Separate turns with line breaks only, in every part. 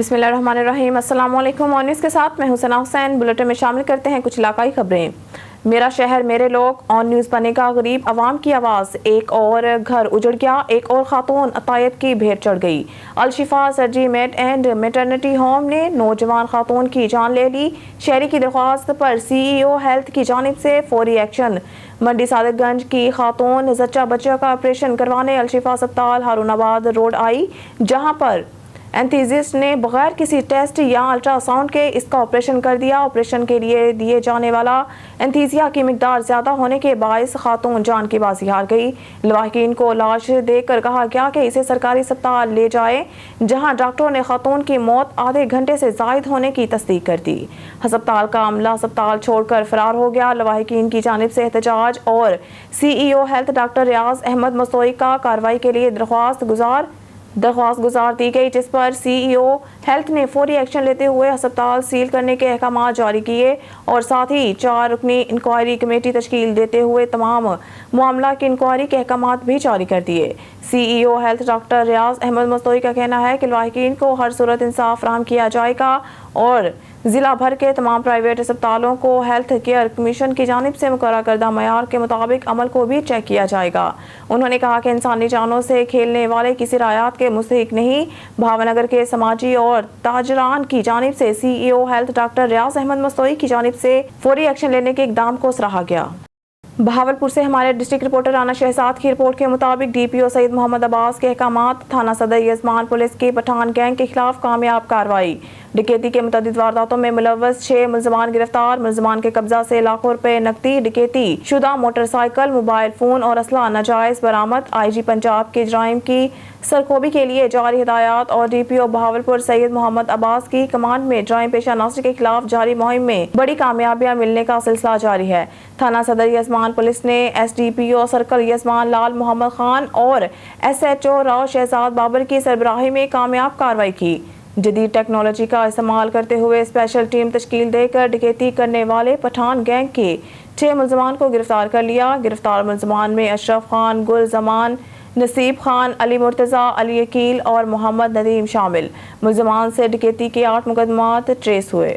بسم اللہ الرحمن الرحیم۔ السلام علیکم۔ آن نیوز کے ساتھ میں حسین حسین۔ بلٹن میں شامل کرتے ہیں کچھ علاقائی خبریں۔ میرا شہر میرے لوگ آن نیوز بنے گا غریب عوام کی آواز۔ ایک اور گھر اجڑ گیا، ایک اور خاتون عطیت کی بھیٹ چڑھ گئی۔ الشفا سرجری میٹ اینڈ میٹرنٹی ہوم نے نوجوان خاتون کی جان لے لی۔ شہری کی درخواست پر سی ای او ہیلتھ کی جانب سے فوری ایکشن۔ منڈی صادق گنج کی خاتون زچہ بچہ کا آپریشن کروانے الشفا ہسپتال ہارون آباد روڈ آئی، جہاں پر اینستھیزسٹ نے بغیر کسی ٹیسٹ یا الٹرا ساؤنڈ کے اس کا آپریشن کر دیا۔ آپریشن کے لیے دیے جانے والا اینستھیزیا کی مقدار زیادہ ہونے کے باعث خاتون جان کی بازی ہار گئی۔ لواحقین کو لاش دیکھ کر کہا گیا کہ اسے سرکاری ہسپتال لے جائیں، جہاں ڈاکٹروں نے خاتون کی موت آدھے گھنٹے سے زائد ہونے کی تصدیق کر دی۔ ہسپتال کا عملہ ہسپتال چھوڑ کر فرار ہو گیا۔ لواحقین کی جانب سے احتجاج اور سی ای O health doctor Riyaz Ahmad Mastoi کا کارروائی کے لیے درخواست گزار دی گئی، جس پر سی ای او ہیلتھ نے فوری ایکشن لیتے ہوئے ہسپتال سیل کرنے کے احکامات جاری کیے اور ساتھ ہی 4 رکنی انکوائری کمیٹی تشکیل دیتے ہوئے تمام معاملہ کی انکوائری کے احکامات بھی جاری کر دیے۔ سی ای O health doctor Riyaz Ahmad Mastoi کا کہنا ہے کہ لواحقین کو ہر صورت انصاف فراہم کیا جائے گا اور ضلع بھر کے تمام پرائیویٹ اسپتالوں کو ہیلتھ کیئر کمیشن کی جانب سے مقررہ کردہ معیار کے مطابق عمل کو بھی چیک کیا جائے گا۔ انہوں نے کہا کہ انسانی جانوں سے کھیلنے والے کسی رعایت کے مستحق نہیں۔ بھاونگر کے سماجی اور تاجران کی جانب سے سی ای O health doctor Riyaz Ahmad Mastoi کی جانب سے فوری ایکشن لینے کے اقدام کو سراہا گیا۔ بہاولپور سے ہمارے ڈسٹرکٹ رپورٹر رانا شہزاد کی رپورٹ کے مطابق ڈی پی او سید محمد عباس کے احکامات، تھانہ صدر یزمان پولیس کی پٹھان گینگ کے خلاف کامیاب کارروائی۔ ڈکیتی کے متعدد وارداتوں میں ملوث 6 ملزمان گرفتار۔ ملزمان کے قبضہ سے لاکھوں روپے نقدی، ڈکیتی شدہ موٹر سائیکل، موبائل فون اور اسلحہ ناجائز برآمد۔ آئی جی پنجاب کے جرائم کی سرخوبی کے لیے جاری ہدایات اور ڈی پی او بہاولپور سید محمد عباس کی کمانڈ میں جرائم پیشہ عناصر کے خلاف جاری مہم میں بڑی کامیابیاں ملنے کا سلسلہ جاری ہے۔ تھانہ صدر یزمان پولیس نے S D P O circle Yazman Lal Muhammad Khan اور S H O Rao Shahzad Babar کی سربراہی میں کامیاب کارروائی کی۔ جدید ٹیکنالوجی کا استعمال کرتے ہوئے اسپیشل ٹیم تشکیل دے کر ڈکیتی کرنے والے پٹھان گینگ کے 6 ملزمان کو گرفتار کر لیا۔ گرفتار ملزمان میں اشرف خان، گل زمان، نصیب خان، علی مرتضیٰ، علی عقیل اور محمد ندیم شامل۔ ملزمان سے ڈکیتی کے 8 مقدمات ٹریس ہوئے۔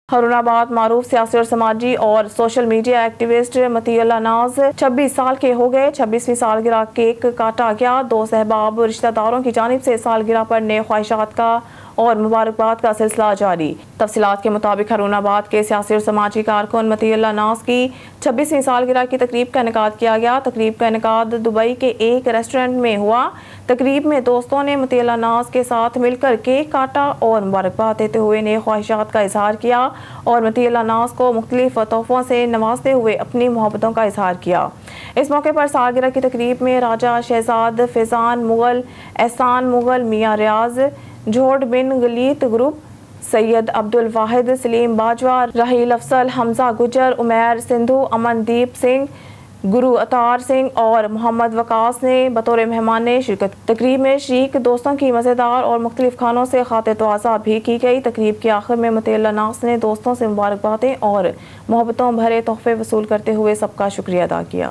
ہارون آباد معروف سیاسی اور سماجی اور سوشل میڈیا ایکٹیوسٹ مطیع اللہ ناز 26 سال کے ہو گئے۔ 26ویں سالگرہ کیک کاٹا گیا۔ 2 صحباب رشتہ داروں کی جانب سے سالگرہ پر نئے خواہشات کا اور مبارکباد کا سلسلہ جاری۔ تفصیلات کے مطابق ہارون آباد کے سیاسی اور سماجی کارکن مطیع اللہ ناز کی 26ویں سالگرہ کی تقریب کا انعقاد کیا گیا۔ تقریب کا انعقاد دبئی کے ایک ریسٹورنٹ میں ہوا۔ تقریب میں دوستوں نے مطیع اللہ ناز کے ساتھ مل کر کیک کاٹا اور مبارکباد دیتے ہوئے نئے خواہشات کا اظہار کیا اور مطیع اللہ ناز کو مختلف تحفوں سے نوازتے ہوئے اپنی محبتوں کا اظہار کیا۔ اس موقع پر سالگرہ کی تقریب میں راجہ شہزاد فیضان مغل، احسان مغل، میاں ریاض، جھوٹ بن غلیت گروپ، سید عبد الواحد، سلیم باجوہ، راحیل افضل، حمزہ گجر، عمیر سندھو، امن دیپ سنگھ، گرو اتار سنگھ اور محمد وقاص نے بطور مہمان نے شرکت۔ تقریب میں شریک دوستوں کی مزیدار اور مختلف کھانوں سے خاطر تواضع بھی کی گئی۔ تقریب کے آخر میں مطیع اللہ ناز نے دوستوں سے مبارکبادیں اور محبتوں بھرے تحفے وصول کرتے ہوئے سب کا شکریہ ادا کیا۔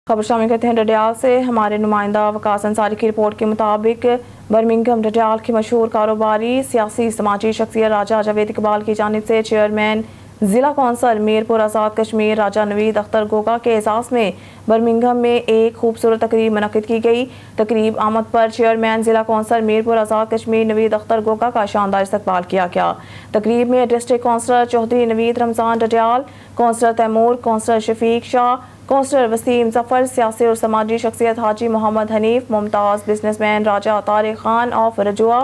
خبر شامل کرتے ہیں ڈڈیال سے ہمارے نمائندہ وقاص انصاری کی رپورٹ کے مطابق برمنگھم ڈڈیال کی مشہور کاروباری سیاسی سماجی شخصیت راجہ جاوید اقبال کی جانب سے چیئرمین ضلع کونسل میرپور آزاد کشمیر راجہ نوید اختر گوگا کے اعزاز میں برمنگھم میں ایک خوبصورت تقریب منعقد کی گئی۔ تقریب آمد پر چیئرمین ضلع کونسل میرپور آزاد کشمیر نوید اختر گوگا کا شاندار استقبال کیا گیا۔ تقریب میں district councillor Chaudhry Naveed Ramzan Dadyal, councillor Taimur, councillor Shafiq Shah, councillor Waseem Zafar, سیاسی اور سماجی شخصیت حاجی محمد حنیف، ممتاز businessman Raja Tariq Khan of Rajoa,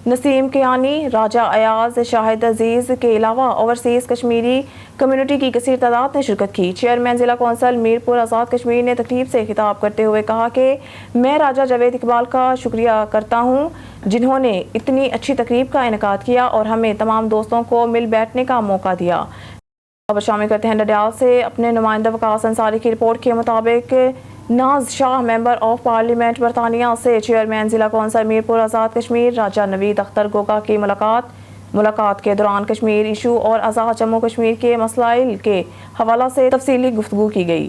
Naseem Kayani, راجہ ایاز، شاہد عزیز کے علاوہ اوورسیز کشمیری کمیونٹی کی کثیر تعداد نے شرکت کی۔ چیئرمین ضلع کونسل میرپور آزاد کشمیر نے تقریب سے خطاب کرتے ہوئے کہا کہ میں راجہ جاوید اقبال کا شکریہ کرتا ہوں، جنہوں نے اتنی اچھی تقریب کا انعقاد کیا اور ہمیں تمام دوستوں کو مل بیٹھنے کا موقع دیا۔ خبر شامل کرتے ہیں ڈڈیال سے اپنے نمائندہ وقاص انصاری کی رپورٹ کے مطابق ناز شاہ ممبر آف پارلیمنٹ برطانیہ سے چیئرمین ضلع کونسل میرپور آزاد کشمیر راجہ نوید اختر گوگا کی ملاقات کے دوران کشمیر ایشو اور آزاد جموں کشمیر کے مسائل کے حوالہ سے تفصیلی گفتگو کی گئی۔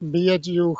BHU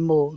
MO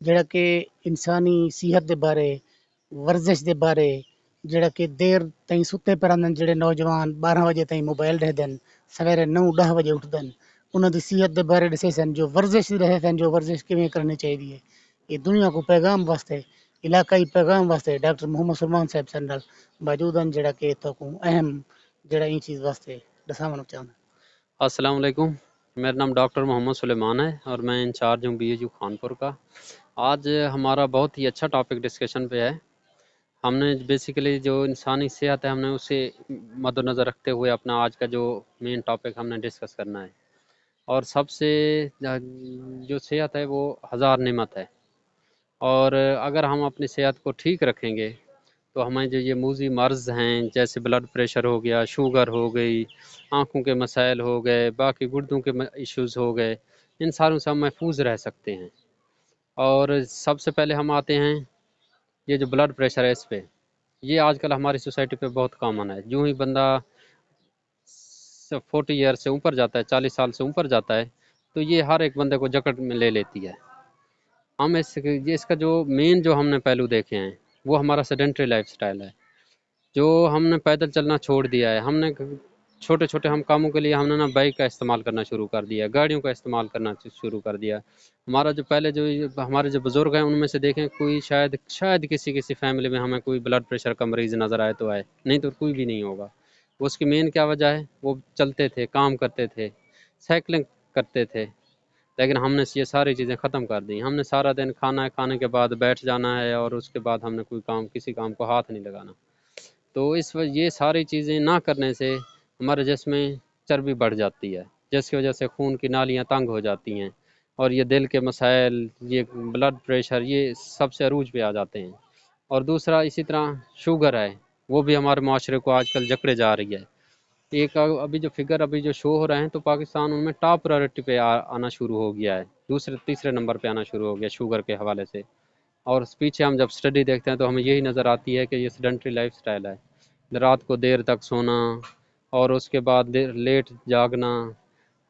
ਜਿਹੜਾ ਕਿ ਇਨਸਾਨੀ ਸਿਹਤ ਦੇ ਬਾਰੇ ਵਰਜ਼ਿਸ਼ ਦੇ ਬਾਰੇ ਜਿਹੜਾ ਕਿ ਦੇਰ ਤਾਈਂ ਸੁੱਤੇ ਪਏ ਜਿਹੜੇ ਨੌਜਵਾਨ 12 ਵਜੇ ਤਾਈਂ ਮੋਬਾਈਲ ਦੇਖਦੇ ਨੇ, ਸਵੇਰੇ 9-10 ਵਜੇ ਉੱਠਦੇ ਨੇ, ਉਹਨਾਂ ਦੀ ਸਿਹਤ ਦੇ ਬਾਰੇ ਦੱਸੇ ਸਨ, ਜੋ ਵਰਜ਼ਿਸ਼ ਰਹੇ ਸਨ, ਜੋ ਵਰਜ਼ਿਸ਼ ਕਿਵੇਂ ਕਰਨੀ ਚਾਹੀਦੀ ਹੈ। ਇਹ ਦੁਨੀਆ کو پیغام واسطے علاقائی پیغام واسطے ڈاکٹر محمد سلمان صاحب سن نال موجود ہیں، جڑا کہ تو کو اہم جڑا این چیز واسطے دساونا چاہنا۔
السلام علیکم، میرا نام ڈاکٹر محمد سلیمان ہے اور میں انچارج ہوں BHU خانپور کا۔ آج ہمارا بہت ہی اچھا ٹاپک ڈسکشن پہ ہے۔ ہم نے بیسیکلی جو انسانی صحت ہے، ہم نے اسے مد نظر رکھتے ہوئے اپنا آج کا جو مین ٹاپک ہم نے ڈسکس کرنا ہے۔ اور سب سے جو صحت ہے وہ ہزار نعمت ہے، اور اگر ہم اپنی صحت کو ٹھیک رکھیں گے تو ہمیں جو یہ موذی مرض ہیں جیسے بلڈ پریشر ہو گیا، شوگر ہو گئی، آنکھوں کے مسائل ہو گئے، باقی گردوں کے ایشوز ہو گئے، ان ساروں سے ہم محفوظ رہ سکتے ہیں۔ اور سب سے پہلے ہم آتے ہیں یہ جو بلڈ پریشر ہے اس پہ، یہ آج کل ہماری سوسائٹی پہ بہت کامن ہے۔ جو ہی بندہ 40 ایئر سے اوپر جاتا ہے، 40 سال سے اوپر جاتا ہے، تو یہ ہر ایک بندے کو جکڑ میں لے لیتی ہے۔ ہم اس کا جو مین جو ہم نے پہلو دیکھے ہیں وہ ہمارا سیڈنٹری لائف سٹائل ہے، جو ہم نے پیدل چلنا چھوڑ دیا ہے۔ ہم نے چھوٹے چھوٹے ہم کاموں کے لیے ہم نے بائک کا استعمال کرنا شروع کر دیا، گاڑیوں کا استعمال کرنا شروع کر دیا۔ ہمارا جو پہلے جو ہمارے جو بزرگ ہیں ان میں سے دیکھیں کوئی شاید کسی فیملی میں ہمیں کوئی بلڈ پریشر کا مریض نظر آئے تو آئے، نہیں تو کوئی بھی نہیں ہوگا۔ اس کی مین کیا وجہ ہے؟ وہ چلتے تھے، کام کرتے تھے، سائیکلنگ کرتے تھے، لیکن ہم نے یہ ساری چیزیں ختم کر دیں۔ ہم نے سارا دن کھانے کے بعد بیٹھ جانا ہے اور اس کے بعد ہم نے کسی کام کو ہاتھ نہیں لگانا۔ تو یہ ساری چیزیں نہ کرنے سے ہمارے جسم میں چربی بڑھ جاتی ہے، جس کی وجہ سے خون کی نالیاں تنگ ہو جاتی ہیں، اور یہ دل کے مسائل، یہ بلڈ پریشر، یہ سب سے عروج پہ آ جاتے ہیں۔ اور دوسرا اسی طرح شوگر ہے، وہ بھی ہمارے معاشرے کو آج کل جکڑے جا رہی ہے۔ ایک ابھی جو شو ہو رہے ہیں تو پاکستان ان میں ٹاپ پرائورٹی پہ آنا شروع ہو گیا ہے، تیسرے نمبر پہ آنا شروع ہو گیا شوگر کے حوالے سے۔ اور پیچھے ہم جب اسٹڈی دیکھتے ہیں تو ہمیں یہی نظر آتی ہے کہ یہ سیڈنٹری لائف سٹائل ہے، رات کو دیر تک سونا اور اس کے بعد لیٹ جاگنا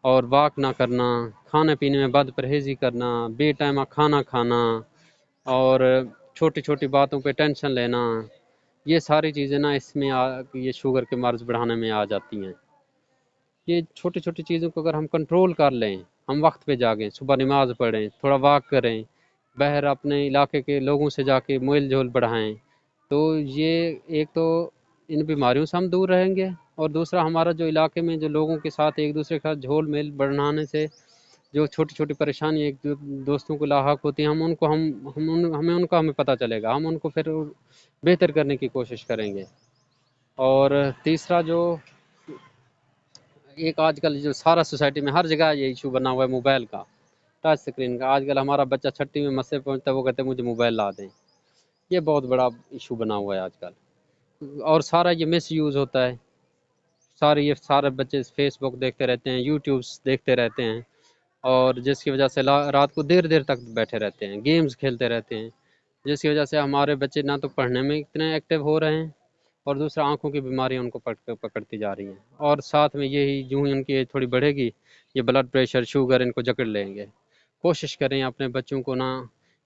اور واک نہ کرنا، کھانے پینے میں بد پرہیزی کرنا، بے ٹائمہ کھانا کھانا، اور چھوٹی چھوٹی باتوں پہ ٹینشن لینا، یہ ساری چیزیں نا اس میں یہ شوگر کے مرض بڑھانے میں آ جاتی ہیں۔ یہ چھوٹی چھوٹی چیزوں کو اگر ہم کنٹرول کر لیں، ہم وقت پہ جاگیں، صبح نماز پڑھیں، تھوڑا واک کریں، باہر اپنے علاقے کے لوگوں سے جا کے میل جول بڑھائیں، تو یہ ایک تو ان بیماریوں سے ہم دور رہیں گے، اور دوسرا ہمارا جو علاقے میں جو لوگوں کے ساتھ ایک دوسرے کا جھول میل بڑھانے سے جو چھوٹی چھوٹی پریشانی ایک دوستوں کو لاحق ہوتی ہیں، ہمیں پتہ چلے گا، ہم ان کو پھر بہتر کرنے کی کوشش کریں گے۔ اور تیسرا جو ایک آج کل جو سارا سوسائٹی میں ہر جگہ یہ ایشو بنا ہوا ہے موبائل کا، ٹچ اسکرین کا۔ آج کل ہمارا بچہ چھٹی میں مسجد پہنچتا ہے، وہ کہتے ہیں مجھے موبائل لا دیں۔ یہ بہت بڑا ایشو بنا ہوا ہے آج کل، اور سارا یہ مس یوز ہوتا ہے۔ سارے بچے فیس بک دیکھتے رہتے ہیں، یوٹیوبس دیکھتے رہتے ہیں، اور جس کی وجہ سے رات کو دیر تک بیٹھے رہتے ہیں، گیمز کھیلتے رہتے ہیں، جس کی وجہ سے ہمارے بچے نہ تو پڑھنے میں اتنے ایکٹیو ہو رہے ہیں، اور دوسرا آنکھوں کی بیماریاں ان کو پکڑتی جا رہی ہیں، اور ساتھ میں یہی جو ہی ان کی ایج تھوڑی بڑھے گی یہ بلڈ پریشر، شوگر ان کو جکڑ لیں گے۔ کوشش کریں اپنے بچوں کو نا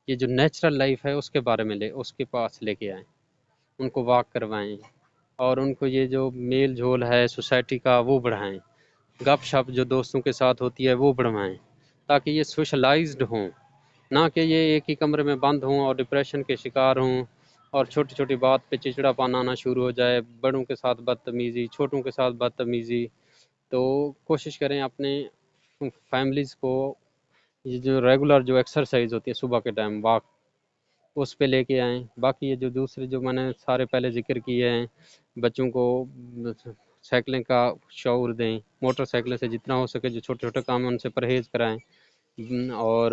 یہ جو نیچرل لائف ہے اس کے بارے میں اس کے پاس لے کے آئیں، ان کو واک کروائیں، اور ان کو یہ جو میل جھول ہے سوسائٹی کا وہ بڑھائیں، گپ شپ جو دوستوں کے ساتھ ہوتی ہے وہ بڑھوائیں، تاکہ یہ سوشلائزڈ ہوں، نہ کہ یہ ایک ہی کمرے میں بند ہوں اور ڈپریشن کے شکار ہوں، اور چھوٹی چھوٹی بات پہ چچڑا پان آنا شروع ہو جائے، بڑوں کے ساتھ بدتمیزی، چھوٹوں کے ساتھ بدتمیزی۔ تو کوشش کریں اپنے فیملیز کو یہ جو ریگولر جو ایکسرسائز ہوتی ہے صبح کے ٹائم واک، اس پہ لے کے آئیں۔ باقی یہ جو دوسرے جو میں نے سارے پہلے ذکر کیے ہیں، بچوں کو سائیکلنگ کا شعور دیں، موٹر سائیکل سے جتنا ہو سکے جو چھوٹے چھوٹے کام ہیں ان سے پرہیز کرائیں، اور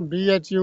BHU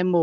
MO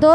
2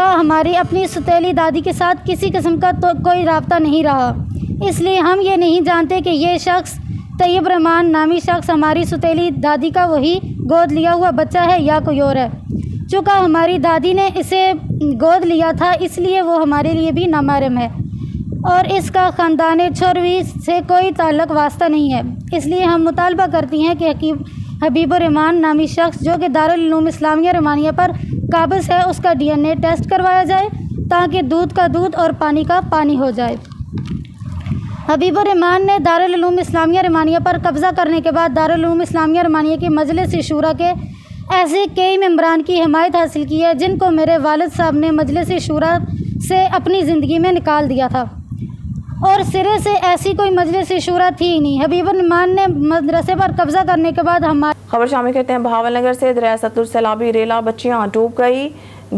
کا ہماری اپنی سوتیلی دادی کے ساتھ کسی قسم کا تو کوئی رابطہ نہیں رہا، اس لیے ہم یہ نہیں جانتے کہ یہ شخص طیب رحمان نامی شخص ہماری سوتیلی دادی کا وہی گود لیا ہوا بچہ ہے یا کوئی اور ہے۔ چونکہ ہماری دادی نے اسے گود لیا تھا اس لیے وہ ہمارے لیے بھی نامحرم ہے اور اس کا خاندان چھوروی سے کوئی تعلق واسطہ نہیں ہے۔ اس لیے ہم مطالبہ کرتی ہیں کہ حبیب الرحمان نامی شخص جو کہ دارالعلوم اسلامیہ رحمانیہ پر قابض ہے اس کا DNA ٹیسٹ کروایا جائے تاکہ دودھ کا دودھ اور پانی کا پانی ہو جائے۔ حبیب الرحمان نے دارالعلوم اسلامیہ رحمانیہ پر قبضہ کرنے کے بعد دارالعلوم اسلامیہ رحمانیہ کی مجلس شورا کے ایسے کئی ممبران کی حمایت حاصل کی ہے جن کو میرے والد صاحب نے مجلس شورا سے اپنی زندگی میں نکال دیا تھا اور سرے سے ایسی کوئی مجلس شورا تھی ہی نہیں۔ حبیب الرحمان نے مدرسے پر قبضہ کرنے کے بعد
خبر شامل کرتے ہیں بہاول نگر سے۔ دریائے ستلج سیلابی ریلا بچیاں ڈوب گئی۔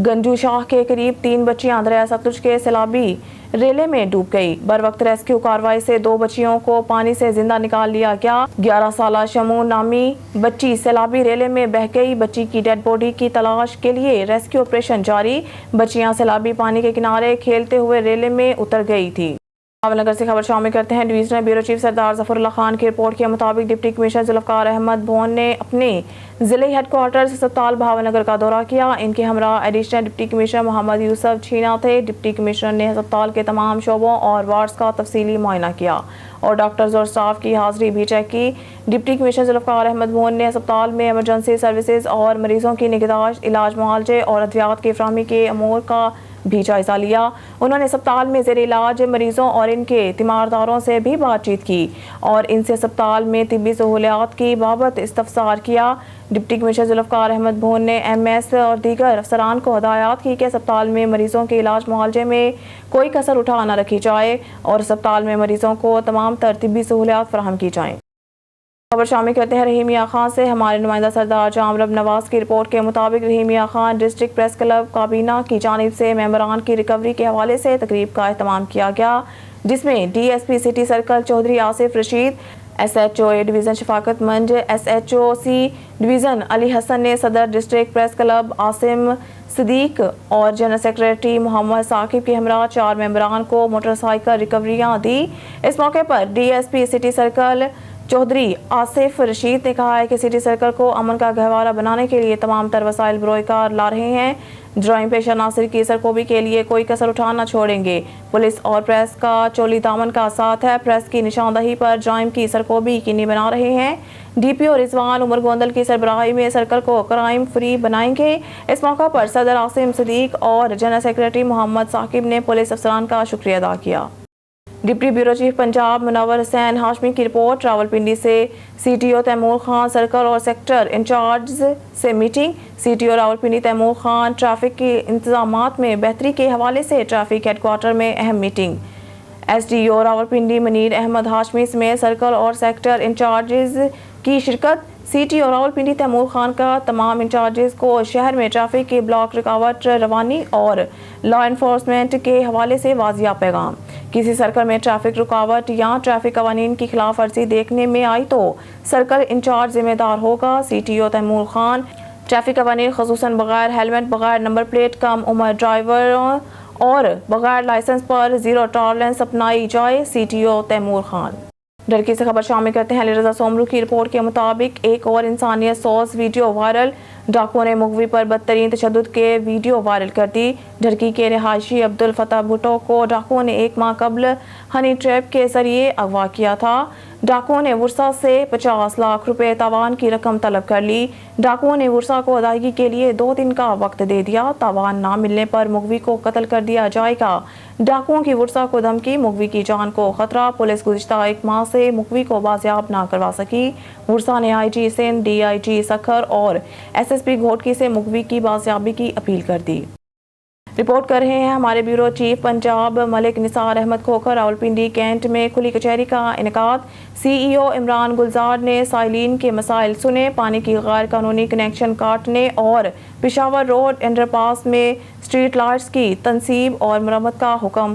گنجو شاہ کے قریب 3 بچیاں دریائے ستلج کے سیلابی ریلے میں ڈوب گئی۔ بروقت ریسکیو کارروائی سے 2 بچیوں کو پانی سے زندہ نکال لیا گیا۔ 11 سالہ شمون نامی بچی سیلابی ریلے میں بہہ گئی۔ بچی کی ڈیڈ باڈی کی تلاش کے لیے ریسکیو آپریشن جاری۔ بچیاں سیلابی پانی کے کنارے کھیلتے ہوئے ریلے میں اتر گئی تھی۔ بہاول نگر سے خبر شامل کرتے ہیں۔ ڈویژنل بیورو چیف سردار ظفر اللہ خان کی رپورٹ کے مطابق ڈپٹی کمشنر ذوالفقار احمد بھون نے اپنے ضلعی ہیڈ کوارٹرز اسپتال بہاول نگر کا دورہ کیا۔ ان کے ہمراہ ایڈیشنل ڈپٹی کمشنر محمد یوسف چھینا تھے۔ ڈپٹی کمشنر نے اسپتال کے تمام شعبوں اور وارڈز کا تفصیلی معائنہ کیا اور ڈاکٹرز اور سٹاف کی حاضری بھی چیک کی۔ ڈپٹی کمشنر ذوالفقار احمد بھون نے اسپتال میں ایمرجنسی سروسز اور مریضوں کی نگہداشت، علاج، معالجے اور ادویات کی فراہمی کے امور کا بھی جائزہ لیا۔ انہوں نے اسپتال میں زیر علاج مریضوں اور ان کے تیمارداروں سے بھی بات چیت کی اور ان سے اسپتال میں طبی سہولیات کی بابت استفسار کیا۔ ڈپٹی کمشنر ذوالفقار احمد بھون نے MS اور دیگر افسران کو ہدایات کی کہ اسپتال میں مریضوں کے علاج معالجے میں کوئی کسر اٹھا نہ رکھی جائے اور اسپتال میں مریضوں کو تمام تر طبی سہولیات فراہم کی جائیں۔ خبر شامل کرتے ہیں رحیم میاں خان سے۔ ہمارے نمائندہ سردار جام رب نواز کی رپورٹ کے مطابق رحیم میاں خان ڈسٹرکٹ پریس کلب کابینہ کی جانب سے ممبران کی ریکوری کے حوالے سے تقریب کا اہتمام کیا گیا جس میں DSP city circle Chaudhry Asif Rashid, SHO A division Shafaqat Manj, SHO C division Ali Hassan نے صدر district press club Asim Siddique اور جنرل سیکریٹری محمد ثاقب کے ہمراہ 4 ممبران کو موٹر سائیکل ریکوریاں دی۔ اس موقع پر DSP city circle Chaudhry Asif Rashid نے کہا ہے کہ سٹی سرکل کو امن کا گہوارہ بنانے کے لیے تمام تر وسائل بروئے کار لا رہے ہیں۔ جرائم پیشہ عناصر کی سرکوبی کے لیے کوئی کسر اٹھانا چھوڑیں گے۔ پولیس اور پریس کا چولی دامن کا ساتھ ہے۔ پریس کی نشاندہی پر جرائم کی سرکوبی یقینی بنا رہے ہیں۔ DPO رضوان عمر گوندل کی سربراہی میں سرکل کو کرائم فری بنائیں گے۔ اس موقع پر صدر عاصم صدیق اور جنرل سیکریٹری محمد ثاقب نے پولیس افسران کا شکریہ ادا کیا۔ Deputy bureau chief Punjab Munawar Hussain Hashmi کی رپورٹ۔ راولپنڈی سے CTO تیمور خان سرکل اور سیکٹر انچارجز سے meeting. CTO Rawalpindi Taimur Khan traffic کے انتظامات میں بہتری کے حوالے سے ٹریفک ہیڈ کوارٹر میں اہم میٹنگ۔ SDO راولپنڈی منیر احمد ہاشمی سمیت سرکل اور سیکٹر انچارجز کی شرکت۔ CTO راولپنڈی تیمور خان کا تمام انچارجز کو شہر میں ٹریفک کی بلاک رکاوٹ روانی اور لا انفورسمنٹ کے حوالے سے واضح پیغام۔ کسی سرکل میں ٹریفک رکاوٹ یا ٹریفک قوانین کی خلاف ورزی دیکھنے میں آئی تو سرکل انچارج ذمہ دار ہوگا۔ CTO تیمور خان ٹریفک قوانین خصوصاً بغیر ہیلمٹ، بغیر نمبر پلیٹ، کم عمر ڈرائیوروں اور بغیر لائسنس پر زیرو ٹالرنس اپنائی جائے۔ CTO تیمور خان۔ ڈھرکی سے خبر شامل کرتے ہیں۔ علی رضا سومرو کی رپورٹ کے مطابق ایک اور انسانیت سوز ویڈیو وائرل۔ ڈاکوؤں نے مغوی پر بدترین تشدد کے ویڈیو وائرل کر دی۔ ڈھرکی کے رہائشی عبدالفتح بھٹو کو ڈاکوؤں نے 1 ماہ قبل ہنی ٹریپ کے ذریعے اغوا کیا تھا۔ ڈاکوؤں نے ورثہ سے 50 لاکھ روپے تاوان کی رقم طلب کر لی۔ ڈاکوؤں نے ورثہ کو ادائیگی کے لیے 2 دن کا وقت دے دیا۔ تاوان نہ ملنے پر مغوی کو قتل کر دیا جائے گا۔ ڈاکوؤں کی ورثہ کو دھمکی، مغوی کی جان کو خطرہ۔ پولیس گزشتہ 1 ماہ سے مغوی کو بازیاب نہ کروا سکی۔ ورثہ نے IG سندھ، DIG سکھر اور SSP گھوٹکی سے مغوی کی بازیابی کی اپیل کر دی۔ رپورٹ کر رہے ہیں ہمارے بیورو چیف پنجاب ملک نثار احمد کھوکھر۔ راولپنڈی کینٹ میں کھلی کچہری کا انعقاد۔ CEO عمران گلزار نے سائلین کے مسائل سنے۔ پانی کی غیر قانونی کنیکشن کاٹنے اور پشاور روڈ انڈر پاس میں سٹریٹ لائٹس کی تنصیب اور مرمت کا حکم۔